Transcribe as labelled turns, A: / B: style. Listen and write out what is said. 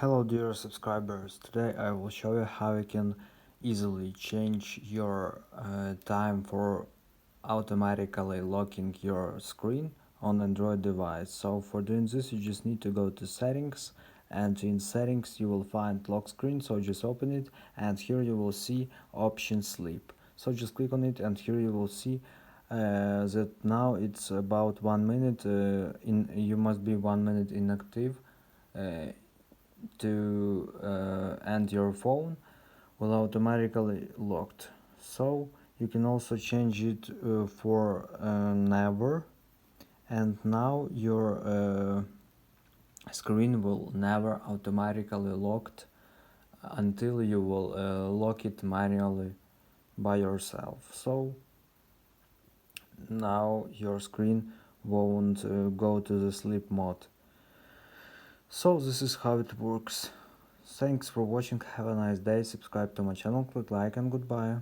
A: Hello dear subscribers, today I will show you how you can easily change your time for automatically locking your screen on Android device. So for doing this you just need to go to settings, and in settings you will find lock screen, so just open it and here you will see option sleep. So just click on it and here you will see that now it's about 1 minute you must be 1 minute inactive uh, and your phone will automatically locked. So you can also change it for never, and now your screen will never automatically locked until you will lock it manually by yourself. So now your screen won't go to the sleep mode. So this is how it works. Thanks for watching, have a nice day, subscribe to my channel, click like, and goodbye.